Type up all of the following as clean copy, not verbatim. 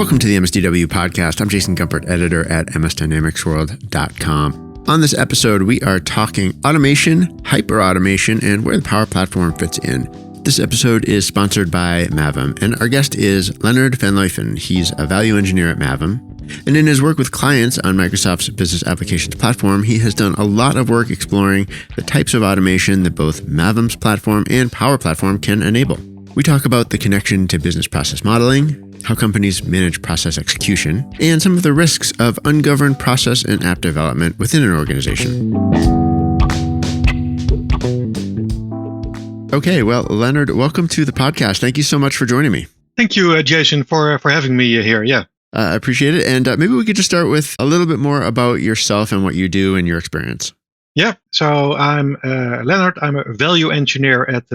Welcome to the MSDW podcast. I'm Jason Gumpert, editor at msdynamicsworld.com. On this episode, we are talking automation, hyperautomation, and where the Power Platform fits in. This episode is sponsored by Mavim, and our guest is Lennard van Leuen. He's a value engineer at Mavim. And in his work with clients on Microsoft's Business Applications Platform, he has done a lot of work exploring the types of automation that both Mavim's platform and Power Platform can enable. We talk about the connection to business process modeling, how companies manage process execution, and some of the risks of ungoverned process and app development within an organization. Okay, well, Lennard, welcome to the podcast. Thank you so much for joining me. Thank you, Jason, for having me here. Yeah. I appreciate it. And maybe we could just start with a little bit more about yourself and what you do and your experience. Yeah. So I'm Lennard. I'm a value engineer at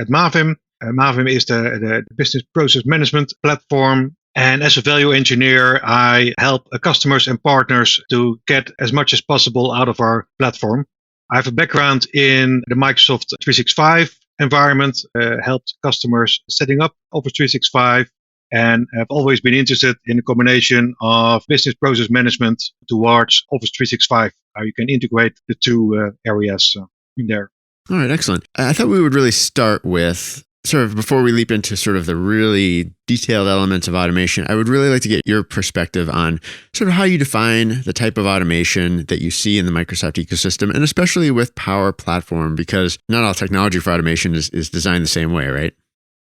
Mavim. Mavim is the business process management platform. And as a value engineer, I help customers and partners to get as much as possible out of our platform. I have a background in the Microsoft 365 environment, helped customers setting up Office 365, and have always been interested in the combination of business process management towards Office 365, how you can integrate the two areas in there. All right, excellent. I thought we would really start with sort of before we leap into sort of the really detailed elements of automation, I would really like to get your perspective on sort of how you define the type of automation that you see in the Microsoft ecosystem, and especially with Power Platform, because not all technology for automation is designed the same way, right?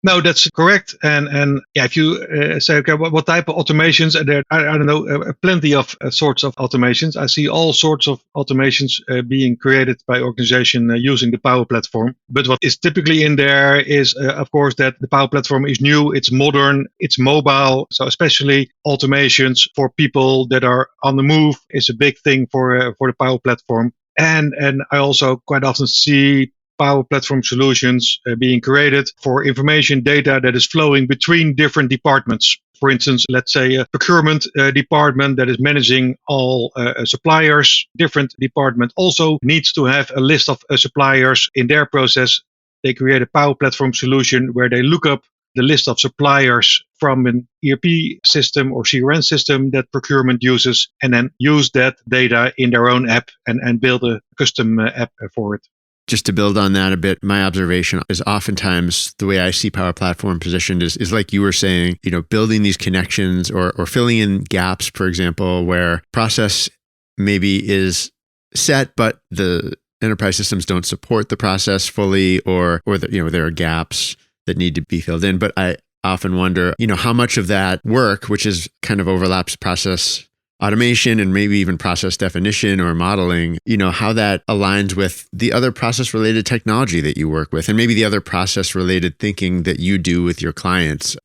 No, that's correct. And yeah, if you say, okay, what type of automations? And there, I don't know, plenty of sorts of automations. I see all sorts of automations being created by organizations using the Power Platform. But what is typically in there is, of course, that the Power Platform is new, it's modern, it's mobile. So especially automations for people that are on the move is a big thing for the Power Platform. And I also quite often see Power Platform solutions being created for information data that is flowing between different departments. For instance, let's say a procurement department that is managing all suppliers. Different department also needs to have a list of suppliers in their process. They create a Power Platform solution where they look up the list of suppliers from an ERP system or CRM system that procurement uses, and then use that data in their own app and build a custom app for it. Just to build on that a bit, my observation is oftentimes the way I see Power Platform positioned is like you were saying, building these connections or filling in gaps, for example, where process maybe is set, but the enterprise systems don't support the process fully, or there are gaps that need to be filled in. But I often wonder, how much of that work, which is kind of overlaps process automation and maybe even process definition or modeling, how that aligns with the other process-related technology that you work with, and maybe the other process-related thinking that you do with your clients.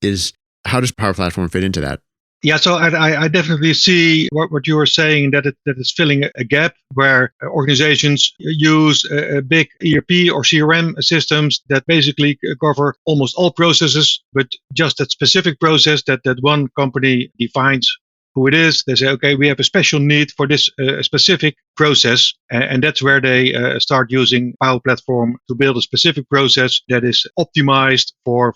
How does Power Platform fit into that? Yeah, so I definitely see what you were saying, that is filling a gap where organizations use a big ERP or CRM systems that basically cover almost all processes, but just that specific process that one company defines who it is. They say, okay, we have a special need for this specific process. And that's where they start using Power Platform to build a specific process that is optimized for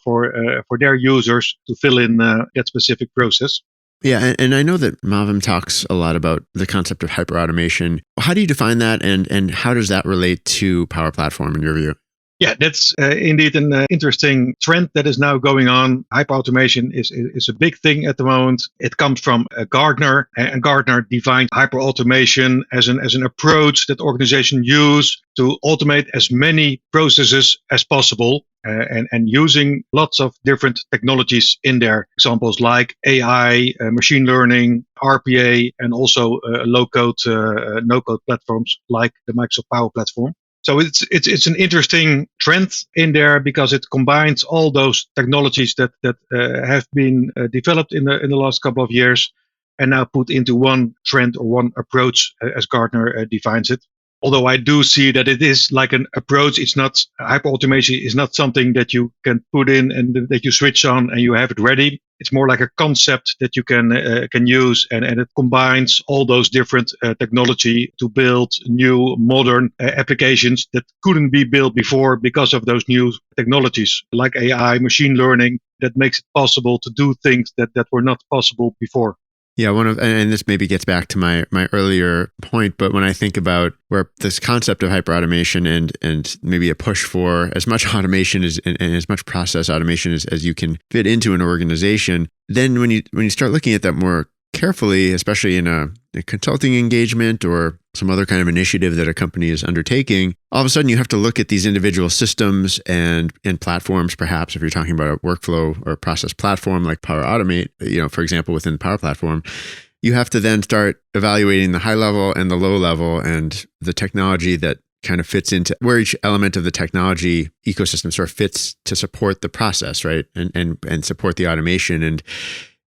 their users to fill in that specific process. Yeah, and I know that Mavim talks a lot about the concept of hyperautomation. How do you define that, and how does that relate to Power Platform in your view? Yeah, that's indeed an interesting trend that is now going on. Hyperautomation is a big thing at the moment. It comes from Gartner, and Gartner defined hyperautomation as an approach that organizations use to automate as many processes as possible, and using lots of different technologies in there. Examples like AI, machine learning, RPA, and also low-code, no-code platforms like the Microsoft Power Platform. So it's an interesting trend in there because it combines all those technologies that have been developed in the last couple of years and now put into one trend or one approach as Gartner defines it. Although I do see that it is like an approach. It's not hyper automation is not something that you can put in and that you switch on and you have it ready. It's more like a concept that you can use, and it combines all those different technology to build new modern applications that couldn't be built before because of those new technologies like AI, machine learning, that makes it possible to do things that were not possible before. Yeah, and this maybe gets back to my earlier point, but when I think about where this concept of hyperautomation and maybe a push for as much automation and as much process automation as you can fit into an organization, then when you start looking at that more carefully, especially in a consulting engagement or some other kind of initiative that a company is undertaking, all of a sudden you have to look at these individual systems and platforms. Perhaps if you're talking about a workflow or a process platform like Power Automate, for example, within the Power Platform, you have to then start evaluating the high level and the low level and the technology that kind of fits into where each element of the technology ecosystem sort of fits to support the process, right? And support the automation. And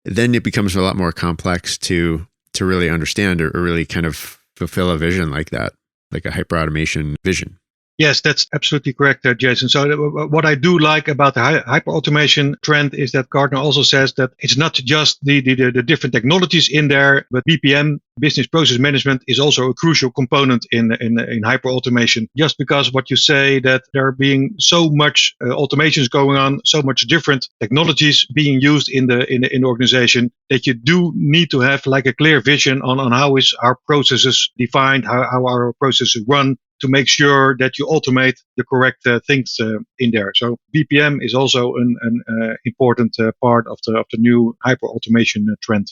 then it becomes a lot more complex to really understand or really kind of fulfill a vision like that, like a hyperautomation vision. Yes, that's absolutely correct, Jason. So what I do like about the hyper-automation trend is that Gartner also says that it's not just the different technologies in there, but BPM, business process management, is also a crucial component in hyper-automation. Just because what you say, that there are being so much automations going on, so much different technologies being used in the organization, that you do need to have like a clear vision on how is our processes defined, how our processes run, to make sure that you automate the correct things in there. So BPM is also an important part of the new hyper automation trend.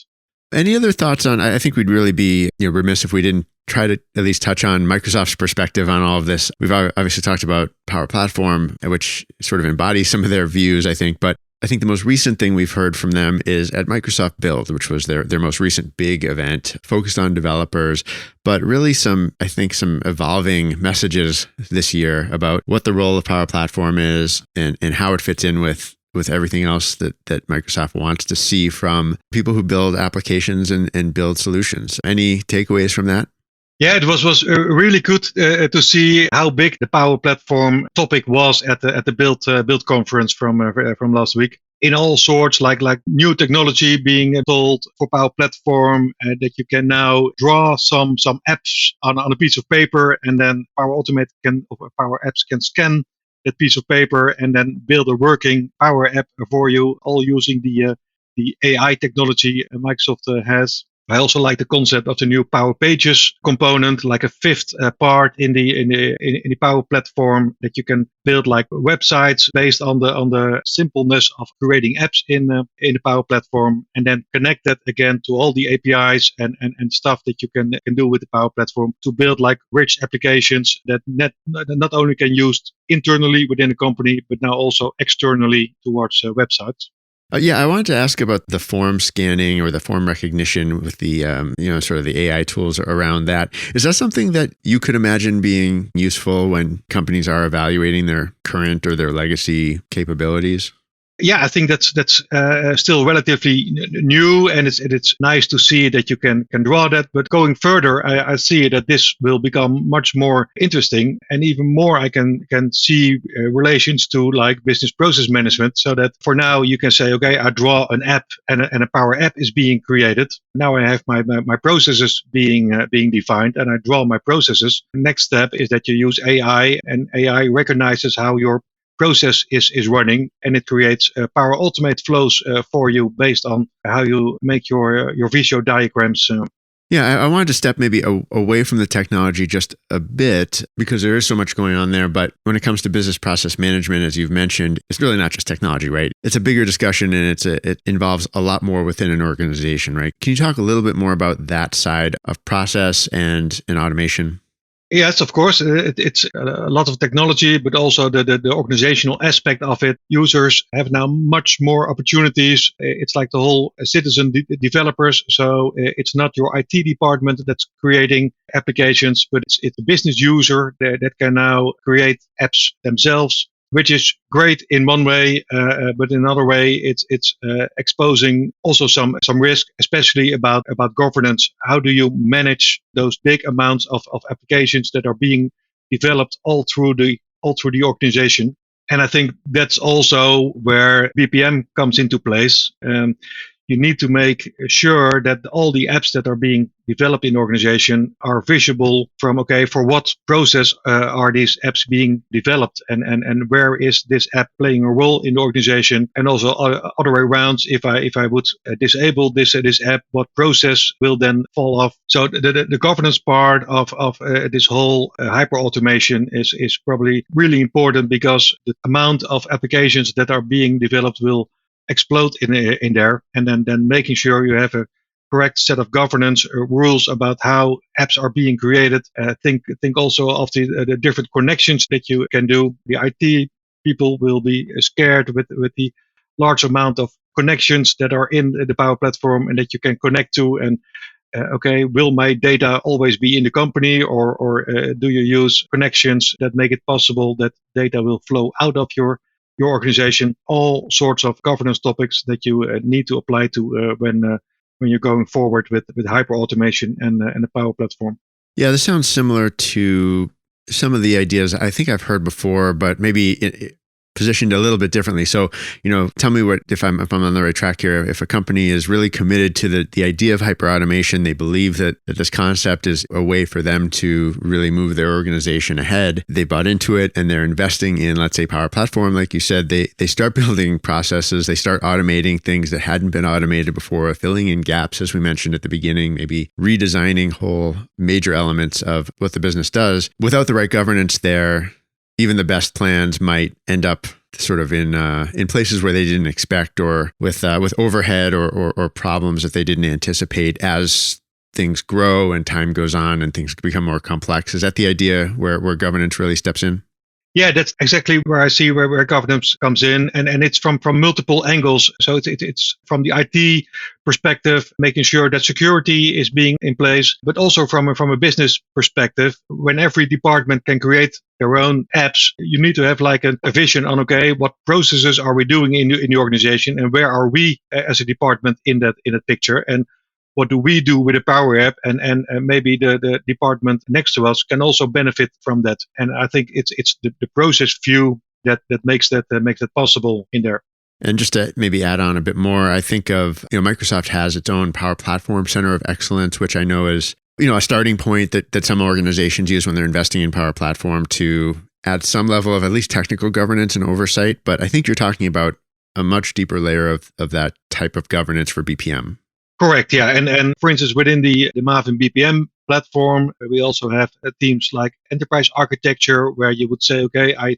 Any other thoughts on? I think we'd really be remiss if we didn't try to at least touch on Microsoft's perspective on all of this. We've obviously talked about Power Platform, which sort of embodies some of their views, I think, but I think the most recent thing we've heard from them is at Microsoft Build, which was their most recent big event focused on developers, but really some evolving messages this year about what the role of Power Platform is and how it fits in with everything else that Microsoft wants to see from people who build applications and build solutions. Any takeaways from that? Yeah, it was really good to see how big the Power Platform topic was at the Build conference from last week. In all sorts, like new technology being told for Power Platform, that you can now draw some apps on a piece of paper, and then Power Apps can scan that piece of paper and then build a working Power App for you, all using the AI technology Microsoft has. I also like the concept of the new Power Pages component, like a fifth part in the Power Platform, that you can build like websites based on the simpleness of creating apps in the Power Platform, and then connect that again to all the APIs and stuff that you can do with the Power Platform to build like rich applications that not only can use internally within the company, but now also externally towards websites. Yeah, I wanted to ask about the form scanning or the form recognition with the, sort of the AI tools around that. Is that something that you could imagine being useful when companies are evaluating their current or their legacy capabilities? Yeah, I think that's still relatively new, and it's nice to see that you can draw that. But going further, I see that this will become much more interesting, and even more I can see relations to like business process management. So that for now you can say, okay, I draw an app, and a Power App is being created. Now I have my processes being defined, and I draw my processes. Next step is that you use AI, and AI recognizes how your process is running, and it creates Power Automate flows for you based on how you make your Visio diagrams. Yeah, I wanted to step maybe away from the technology just a bit because there is so much going on there. But when it comes to business process management, as you've mentioned, it's really not just technology, right? It's a bigger discussion, and it involves a lot more within an organization, right? Can you talk a little bit more about that side of process and automation? Yes, of course. It's a lot of technology, but also the organizational aspect of it. Users have now much more opportunities. It's like the whole citizen developers. So it's not your IT department that's creating applications, but it's the business user that can now create apps themselves. which is great in one way, but in another way, it's exposing also some risk, especially about governance. How do you manage those big amounts of applications that are being developed all through the organization? And I think that's also where BPM comes into place. You need to make sure that all the apps that are being developed in the organization are visible from, okay, for what process are these apps being developed, and where is this app playing a role in the organization, and also other way around, if I would disable this app, what process will then fall off. So the governance part of this whole hyper automation is probably really important, because the amount of applications that are being developed will explode in there, and then making sure you have a correct set of governance rules about how apps are being created. Think also of the different connections that you can do. The IT people will be scared with the large amount of connections that are in the Power Platform and that you can connect to. And okay, will my data always be in the company, or do you use connections that make it possible that data will flow out of your organization? All sorts of governance topics that you need to apply to when you're going forward with hyper automation and the Power Platform. Yeah, this sounds similar to some of the ideas I think I've heard before, but maybe positioned a little bit differently. So, tell me if I'm on the right track here. If a company is really committed to the idea of hyper automation, they believe that this concept is a way for them to really move their organization ahead. They bought into it and they're investing in, let's say, Power Platform. Like you said, they start building processes. They start automating things that hadn't been automated before, filling in gaps, as we mentioned at the beginning, maybe redesigning whole major elements of what the business does. Without the right governance there, even the best plans might end up sort of in places where they didn't expect, or with overhead or problems that they didn't anticipate as things grow and time goes on and things become more complex. Is that the idea where governance really steps in? Yeah, that's exactly where I see where governance comes in, and it's from multiple angles. So it's from the IT perspective, making sure that security is being in place, but also from a business perspective. When every department can create their own apps, you need to have like a vision on, okay, what processes are we doing in the organization, and where are we as a department in that picture, and what do we do with the Power App, and maybe the department next to us can also benefit from that. And I think it's the process view that makes that possible in there. And just to maybe add on a bit more, I think of, Microsoft has its own Power Platform Center of Excellence, which I know is, a starting point that some organizations use when they're investing in Power Platform to add some level of at least technical governance and oversight. But I think you're talking about a much deeper layer of that type of governance for BPM. Correct, yeah. And for instance, within the Mavim BPM platform, we also have teams like enterprise architecture, where you would say, okay, I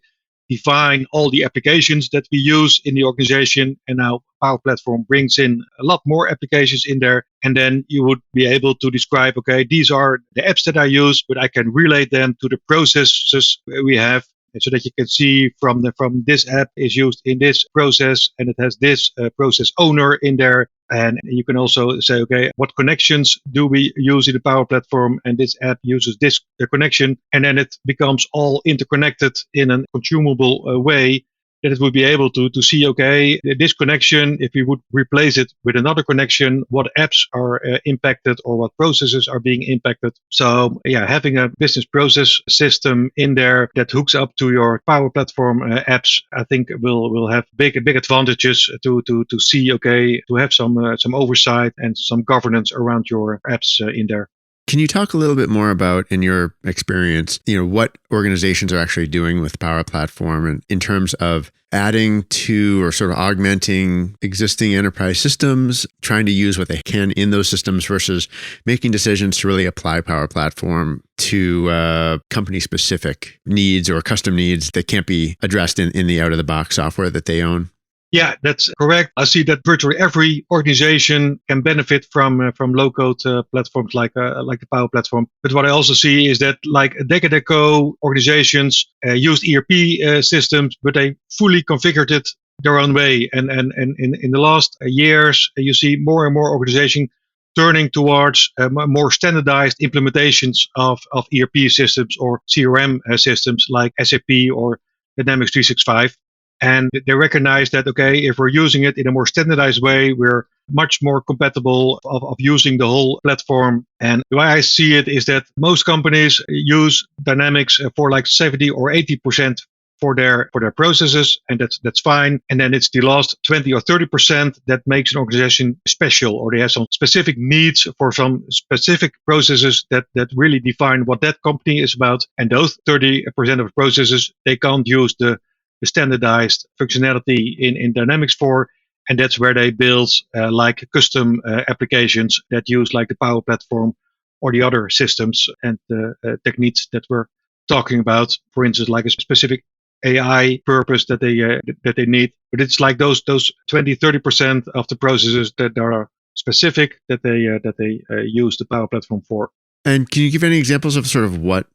define all the applications that we use in the organization, and now Power Platform brings in a lot more applications in there. And then you would be able to describe, okay, these are the apps that I use, but I can relate them to the processes we have, so that you can see from this app is used in this process, and it has this process owner in there. And you can also say, okay, what connections do we use in the Power Platform? And this app uses this connection. And then it becomes all interconnected in a consumable way, that it would be able to see, okay, this connection, if we would replace it with another connection, what apps are impacted or what processes are being impacted. So yeah, having a business process system in there that hooks up to your Power Platform apps, I think will have big advantages to see, okay, to have some oversight and some governance around your apps in there. Can you talk a little bit more about, in your experience, what organizations are actually doing with Power Platform, and in terms of adding to or sort of augmenting existing enterprise systems, trying to use what they can in those systems versus making decisions to really apply Power Platform to company-specific needs or custom needs that can't be addressed in the out-of-the-box software that they own? Yeah, that's correct. I see that virtually every organization can benefit from low-code platforms like the Power Platform. But what I also see is that, like a decade ago, organizations used ERP systems, but they fully configured it their own way. And in the last years, you see more and more organizations turning towards more standardized implementations of ERP systems or CRM systems like SAP or Dynamics 365. And they recognize that, okay, if we're using it in a more standardized way, we're much more compatible of using the whole platform. And the way I see it is that most companies use Dynamics for like 70 or 80% for their processes, and that's fine. And then it's the last 20 or 30% that makes an organization special, or they have some specific needs for some specific processes that really define what that company is about. And those 30% of processes, they can't use the standardized functionality in Dynamics for, and that's where they build like custom applications that use like the Power Platform or the other systems and techniques that we're talking about. For instance, like a specific AI purpose that they need. But it's like those 20-30% of the processes that are specific that they use the Power Platform for. And can you give any examples of sort of what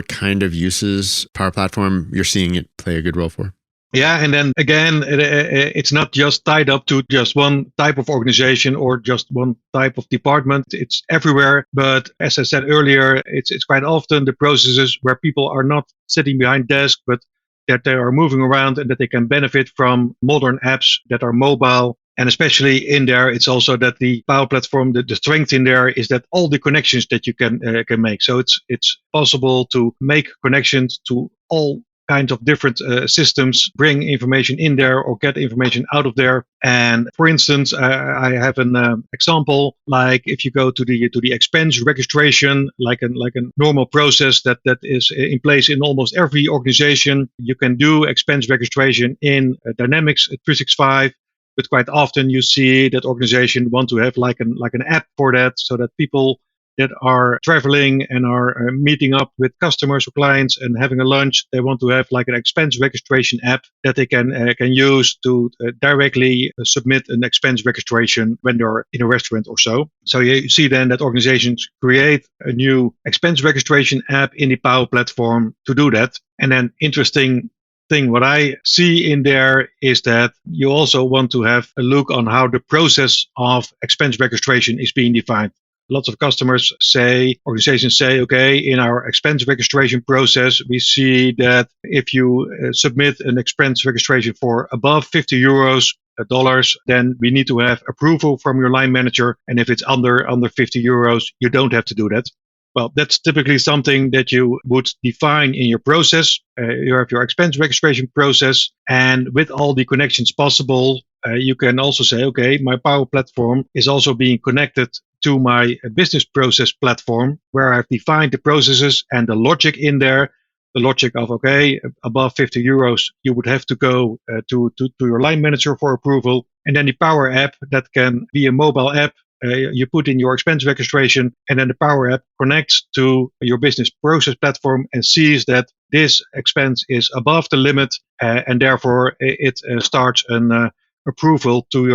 kind of uses Power Platform you're seeing it play a good role for? Yeah, and then again, it's not just tied up to just one type of organization or just one type of department. It's everywhere. But as I said earlier, it's quite often the processes where people are not sitting behind desks, but that they are moving around and that they can benefit from modern apps that are mobile. And especially in there, it's also that the Power Platform, the strength in there is that all the connections that you can make. So it's possible to make connections to all kinds of different systems, bring information in there or get information out of there. And for instance, I have an example, like if you go to the expense registration, like a normal process that is in place in almost every organization, you can do expense registration in Dynamics 365. But quite often you see that organizations want to have like an app for that, so that people that are traveling and are meeting up with customers or clients and having a lunch, they want to have like an expense registration app that they can use to directly submit an expense registration when they're in a restaurant or so. So you see then that organizations create a new expense registration app in the Power Platform to do that. And then interesting thing what I see in there is that you also want to have a look on how the process of expense registration is being defined. Lots of organizations say, okay, in our expense registration process, we see that if you submit an expense registration for above 50 euros, dollars, then we need to have approval from your line manager. And if it's under 50 euros, you don't have to do that. Well, that's typically something that you would define in your process. You have your expense registration process, and with all the connections possible, you can also say, okay, my Power Platform is also being connected to my business process platform, where I've defined the processes and the logic in there. The logic of, okay, above 50 euros, you would have to go to your line manager for approval. And then the Power App, that can be a mobile app. You put in your expense registration, and then the Power App connects to your business process platform and sees that this expense is above the limit, and therefore it starts an approval to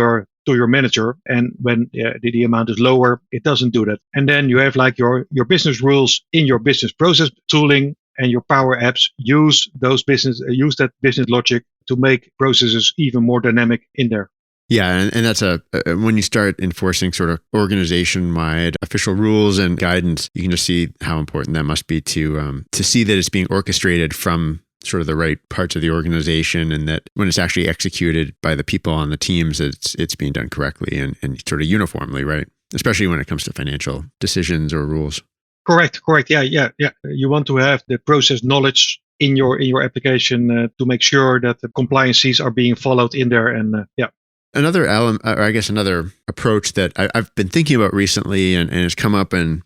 your manager. And when the amount is lower, it doesn't do that. And then you have like your business rules in your business process tooling, and your Power Apps use that business logic to make processes even more dynamic in there. Yeah, and that's when you start enforcing sort of organization-wide official rules and guidance, you can just see how important that must be to see that it's being orchestrated from sort of the right parts of the organization, and that when it's actually executed by the people on the teams, it's being done correctly and sort of uniformly, right? Especially when it comes to financial decisions or rules. Correct. Yeah. You want to have the process knowledge in your application to make sure that the compliances are being followed in there, and yeah. Another element, or I guess another approach that I've been thinking about recently and has come up in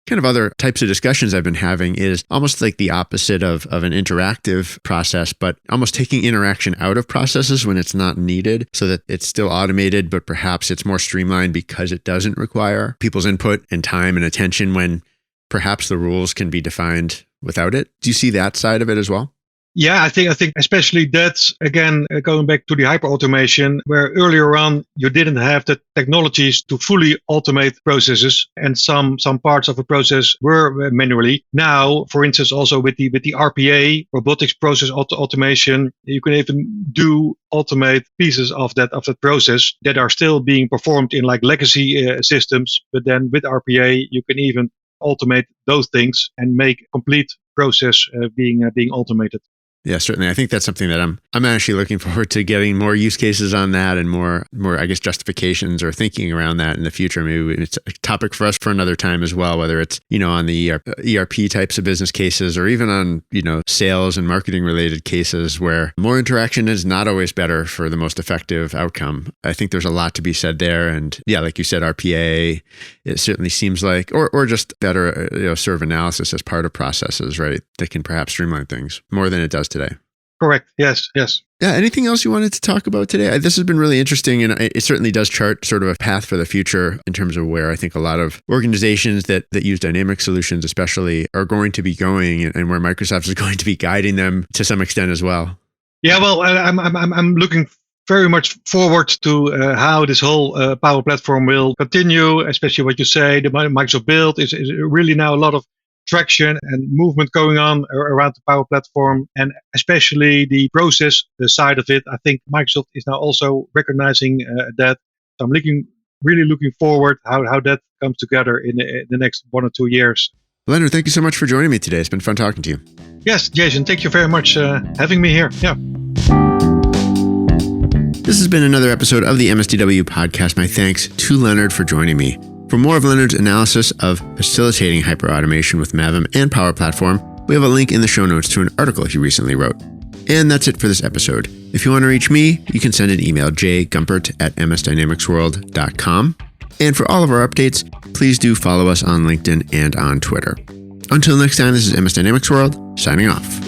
kind of other types of discussions I've been having is almost like the opposite of an interactive process, but almost taking interaction out of processes when it's not needed, so that it's still automated, but perhaps it's more streamlined because it doesn't require people's input and time and attention when perhaps the rules can be defined without it. Do you see that side of it as well? Yeah, I think especially that's, again, going back to the hyper-automation, where earlier on you didn't have the technologies to fully automate processes, and some parts of a process were manually. Now, for instance, also with the RPA, robotics process automation, you can even automate pieces of that process that are still being performed in like legacy systems. But then with RPA, you can even automate those things and make complete process being automated. Yeah, certainly. I think that's something that I'm actually looking forward to getting more use cases on that and more, I guess, justifications or thinking around that in the future. Maybe it's a topic for us for another time as well, whether it's, on the ERP types of business cases or even on, sales and marketing related cases where more interaction is not always better for the most effective outcome. I think there's a lot to be said there. And yeah, like you said, RPA, it certainly seems like, or just better, serve analysis as part of processes, right? That can perhaps streamline things more than it does today. Correct. Yes. Yeah. Anything else you wanted to talk about today? This has been really interesting, and it certainly does chart sort of a path for the future in terms of where I think a lot of organizations that use dynamic solutions especially are going to be going, and where Microsoft is going to be guiding them to some extent as well. Yeah. Well, I'm looking very much forward to how this whole Power Platform will continue, especially what you say, the Microsoft build is really now a lot of traction and movement going on around the Power Platform, and especially the process side of it. I think Microsoft is now also recognizing that. So I'm really looking forward how that comes together in the next 1 or 2 years. Lennard, thank you so much for joining me today. It's been fun talking to you. Yes, Jason, thank you very much having me here. Yeah. This has been another episode of the MSDW podcast. My thanks to Lennard for joining me. For more of Lennard's analysis of facilitating hyperautomation with Mavim and Power Platform, we have a link in the show notes to an article he recently wrote. And that's it for this episode. If you want to reach me, you can send an email, jgumpert@msdynamicsworld.com. And for all of our updates, please do follow us on LinkedIn and on Twitter. Until next time, this is MS Dynamics World, signing off.